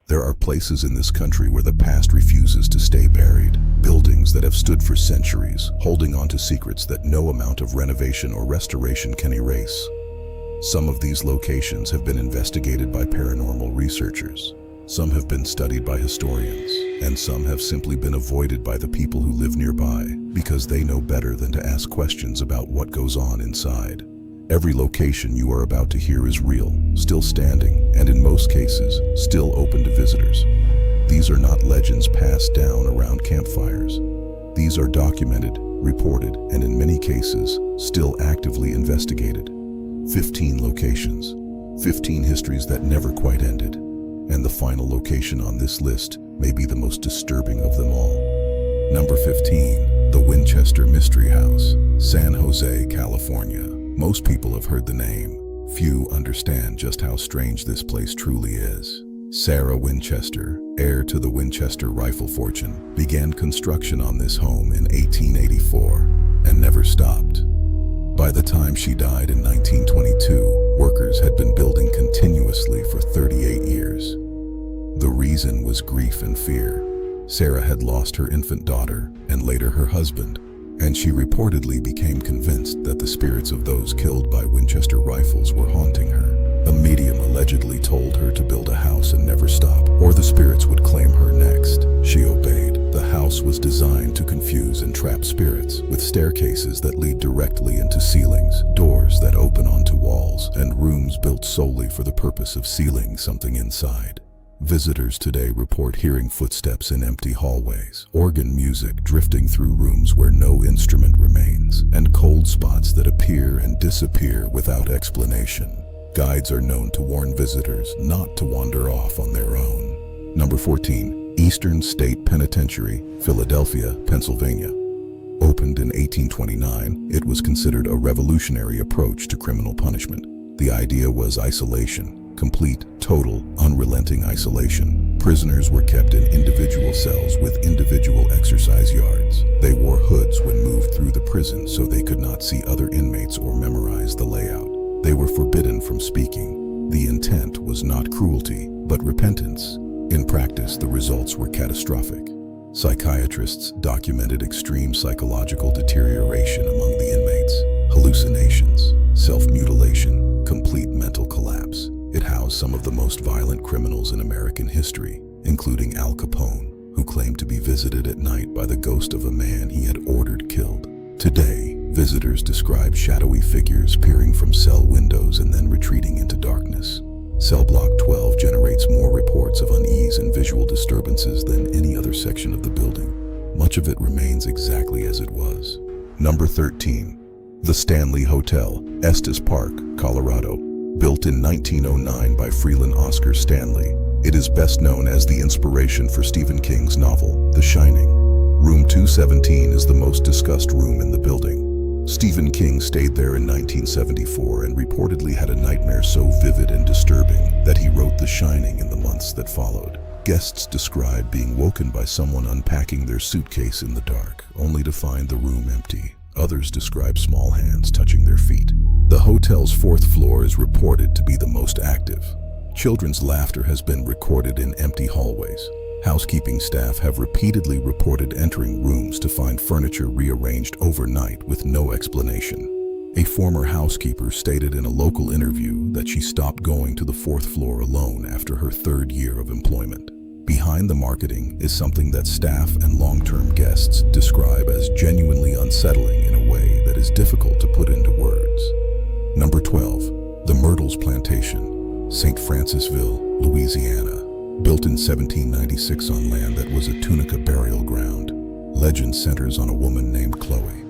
There are places in this country where the past refuses to stay buried. Buildings that have stood for centuries, holding on to secrets that no amount of renovation or restoration can erase. Some of these locations have been investigated by paranormal researchers. Some have been studied by historians, and some have simply been avoided by the people who live nearby because they know better than to ask questions about what goes on inside. Every location you are about to hear is real, still standing, and in most cases, still open to visitors. These are not legends passed down around campfires. These are documented, reported, and in many cases, still actively investigated. 15 locations, 15 histories that never quite ended. And the final location on this list may be the most disturbing of them all. Number 15, the Winchester Mystery House, San Jose, California. Most people have heard the name. Few understand just how strange this place truly is. Sarah Winchester, heir to the Winchester rifle fortune, began construction on this home in 1884 and never stopped. By the time she died in 1922, workers had been building continuously for 38 years. The reason was grief and fear. Sarah had lost her infant daughter and later her husband, and she reportedly became convinced that the spirits of those killed by Winchester rifles were haunting her. A medium allegedly told her to build a house and never stop, or the spirits would claim her next. She obeyed. The house was designed to confuse and trap spirits, with staircases that lead directly into ceilings, doors that open onto walls, and rooms built solely for the purpose of sealing something inside. Visitors today report hearing footsteps in empty hallways, organ music drifting through rooms where no instrument remains, and cold spots that appear and disappear without explanation. Guides are known to warn visitors not to wander off on their own. Number 14, Eastern State Penitentiary, Philadelphia, Pennsylvania. Opened in 1829, it was considered a revolutionary approach to criminal punishment. The idea was isolation. Complete, total, unrelenting isolation. Prisoners were kept in individual cells with individual exercise yards. They wore hoods when moved through the prison so they could not see other inmates or memorize the layout. They were forbidden from speaking. The intent was not cruelty, but repentance. In practice, the results were catastrophic. Psychiatrists documented extreme psychological deterioration among the inmates, hallucinations, self-mutilation, complete mental collapse. It housed some of the most violent criminals in American history, including Al Capone, who claimed to be visited at night by the ghost of a man he had ordered killed. Today, visitors describe shadowy figures peering from cell windows and then retreating into darkness. Cell Block 12 generates more reports of unease and visual disturbances than any other section of the building. Much of it remains exactly as it was. Number 13, the Stanley Hotel, Estes Park, Colorado. Built in 1909 by Freeland Oscar Stanley, it is best known as the inspiration for Stephen King's novel, The Shining. Room 217 is the most discussed room in the building. Stephen King stayed there in 1974 and reportedly had a nightmare so vivid and disturbing that he wrote The Shining in the months that followed. Guests describe being woken by someone unpacking their suitcase in the dark, only to find the room empty. Others describe small hands touching their feet. The hotel's 4th floor is reported to be the most active. Children's laughter has been recorded in empty hallways. Housekeeping staff have repeatedly reported entering rooms to find furniture rearranged overnight with no explanation. A former housekeeper stated in a local interview that she stopped going to the 4th floor alone after her 3rd year of employment. Behind the marketing is something that staff and long-term guests describe as genuinely unsettling in a way that is difficult to put into words. Number 12, the Myrtles Plantation, St. Francisville, Louisiana. Built in 1796 on land that was a Tunica burial ground, legend centers on a woman named Chloe.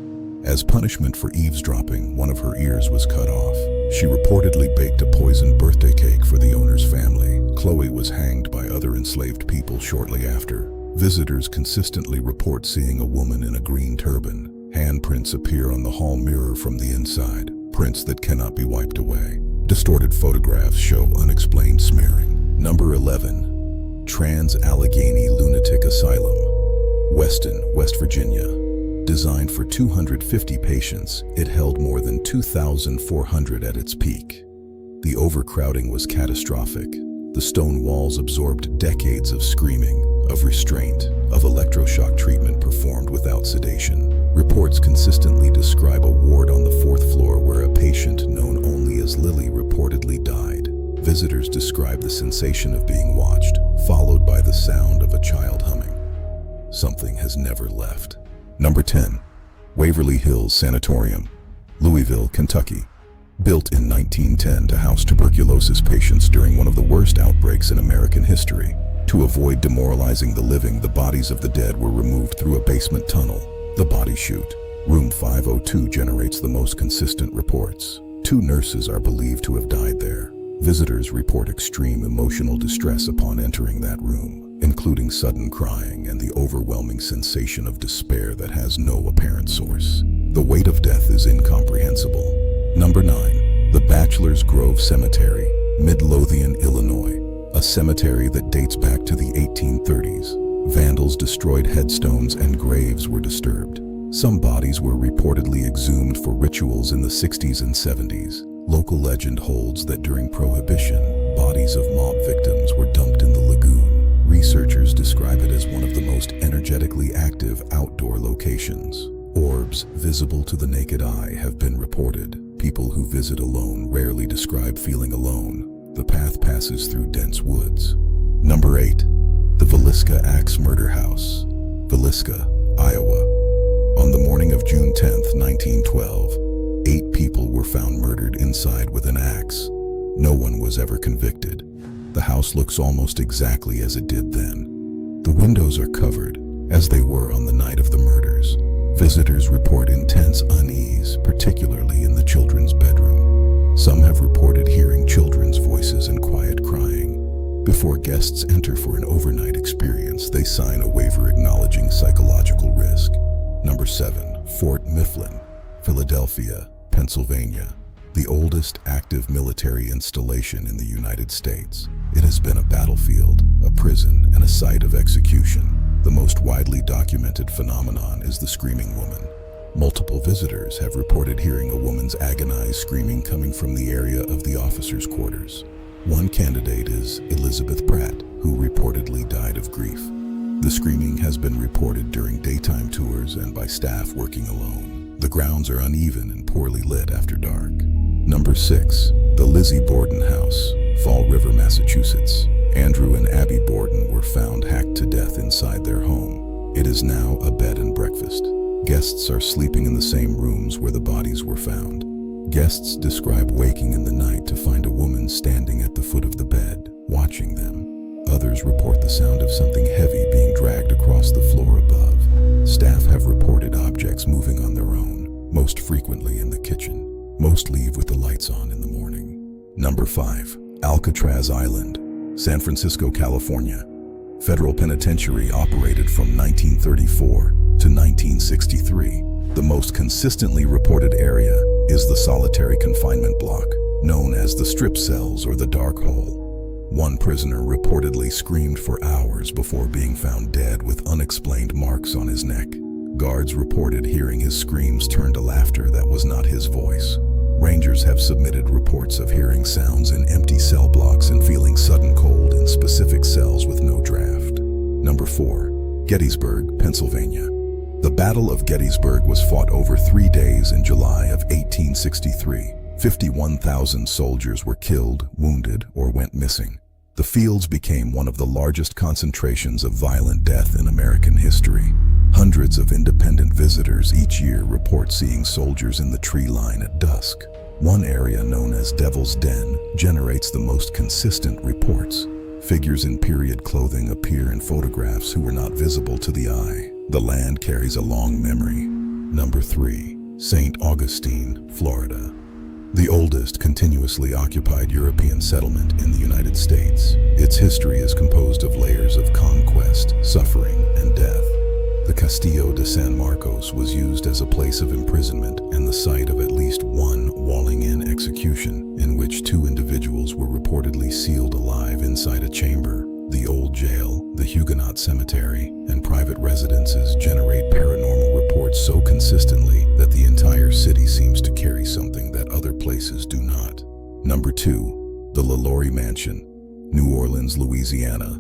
As punishment for eavesdropping, one of her ears was cut off. She reportedly baked a poisoned birthday cake for the owner's family. Chloe was hanged by other enslaved people shortly after. Visitors consistently report seeing a woman in a green turban. Handprints appear on the hall mirror from the inside, prints that cannot be wiped away. Distorted photographs show unexplained smearing. Number 11, Trans-Allegheny Lunatic Asylum, Weston, West Virginia. Designed for 250 patients, it held more than 2,400 at its peak. The overcrowding was catastrophic. The stone walls absorbed decades of screaming, of restraint, of electroshock treatment performed without sedation. Reports consistently describe a ward on the fourth floor where a patient known only as Lily reportedly died. Visitors describe the sensation of being watched, followed by the sound of a child humming. Something has never left. Number 10. Waverly Hills Sanatorium, Louisville, Kentucky. Built in 1910 to house tuberculosis patients during one of the worst outbreaks in American history. To avoid demoralizing the living, the bodies of the dead were removed through a basement tunnel, the body chute. Room 502 generates the most consistent reports. 2 nurses are believed to have died there. Visitors report extreme emotional distress upon entering that room, including sudden crying and the overwhelming sensation of despair that has no apparent source. The weight of death is incomprehensible. Number 9. The Bachelor's Grove Cemetery, Midlothian, Illinois. A cemetery that dates back to the 1830s. Vandals destroyed headstones and graves were disturbed. Some bodies were reportedly exhumed for rituals in the 60s and 70s. Local legend holds that during Prohibition, bodies of mob victims were dumped in the lagoon. Researchers describe it as one of the most energetically active outdoor locations. Orbs visible to the naked eye have been reported. People who visit alone rarely describe feeling alone. The path passes through dense woods. Number 8. The Villisca Axe Murder House, Villisca, Iowa. On the morning of June 10, 1912, 8 people were found murdered inside with an axe. No one was ever convicted. The house looks almost exactly as it did then. The windows are covered, as they were on the night of the murders. Visitors report intense unease, particularly in the children's bedroom. Some have reported hearing children's voices and quiet crying. Before guests enter for an overnight experience, they sign a waiver acknowledging psychological risk. Number 7. Fort Mifflin, Philadelphia, Pennsylvania. The oldest active military installation in the United States. It has been a battlefield, a prison, and a site of execution. The most widely documented phenomenon is the screaming woman. Multiple visitors have reported hearing a woman's agonized screaming coming from the area of the officers' quarters. One candidate is Elizabeth Pratt, who reportedly died of grief. The screaming has been reported during daytime tours and by staff working alone. The grounds are uneven and poorly lit after dark. Number 6. The Lizzie Borden House, Fall River, Massachusetts. Andrew and Abby Borden were found hacked to death inside their home. It is now a bed and breakfast. Guests are sleeping in the same rooms where the bodies were found. Guests describe waking in the night to find a woman standing at the foot of the bed, watching them. Others report the sound of something heavy being dragged across the floor above. Staff have reported objects moving on their own, most frequently in the kitchen. Most leave with the lights on in the morning. Number 5. Alcatraz Island, San Francisco, California. Federal penitentiary operated from 1934 to 1963. The most consistently reported area is the solitary confinement block, known as the strip cells or the dark hole. One prisoner reportedly screamed for hours before being found dead with unexplained marks on his neck. Guards reported hearing his screams turn to laughter that was not his voice. Rangers have submitted reports of hearing sounds in empty cell blocks and feeling sudden cold in specific cells with no draft. Number 4. Gettysburg, Pennsylvania. The Battle of Gettysburg was fought over 3 days in July of 1863. 51,000 soldiers were killed, wounded, or went missing. The fields became one of the largest concentrations of violent death in American history. Hundreds of independent visitors each year report seeing soldiers in the tree line at dusk. One area known as Devil's Den generates the most consistent reports. Figures in period clothing appear in photographs who were not visible to the eye. The land carries a long memory. Number 3. St. Augustine, Florida. The oldest continuously occupied European settlement in the United States. Its history is composed of layers of conquest, suffering, and death. The Castillo de San Marcos was used as a place of imprisonment and the site of at least one walling-in execution, in which 2 individuals were reportedly sealed alive inside a chamber. The old jail, the Huguenot cemetery, and private residences generate paranormal reports so consistently that the entire city seems to carry something that other places do not. Number 2. The LaLaurie Mansion, New Orleans, Louisiana.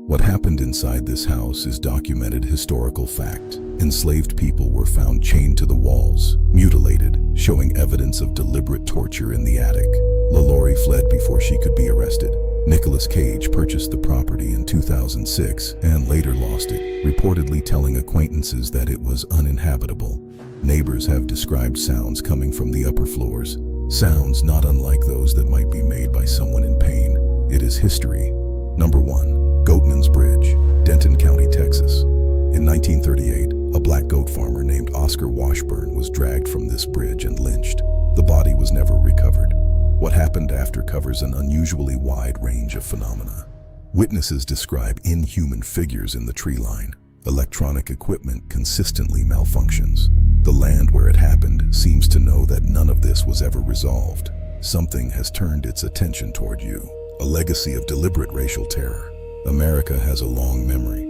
What happened inside this house is documented historical fact. Enslaved people were found chained to the walls, mutilated, showing evidence of deliberate torture in the attic. LaLaurie fled before she could be arrested. Nicolas Cage purchased the property in 2006 and later lost it, reportedly telling acquaintances that it was uninhabitable. Neighbors have described sounds coming from the upper floors, sounds not unlike those that might be made by someone in pain. It is history. Number 1. Goatman's Bridge, Denton County, Texas. In 1938, a black goat farmer named Oscar Washburn was dragged from this bridge and lynched. The body was never recovered. What happened after covers an unusually wide range of phenomena. Witnesses describe inhuman figures in the tree line. Electronic equipment consistently malfunctions. The land where it happened seems to know that none of this was ever resolved. Something has turned its attention toward you. A legacy of deliberate racial terror. America has a long memory.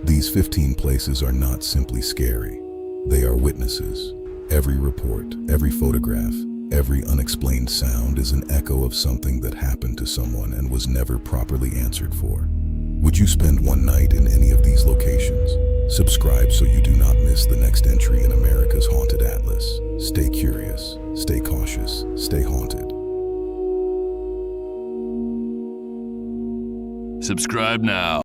These 15 places are not simply scary. They are witnesses. Every report, every photograph, every unexplained sound is an echo of something that happened to someone and was never properly answered for. Would you spend one night in any of these locations? Subscribe so you do not miss the next entry in America's Haunted Atlas. Stay curious, stay cautious, stay haunted. Subscribe now.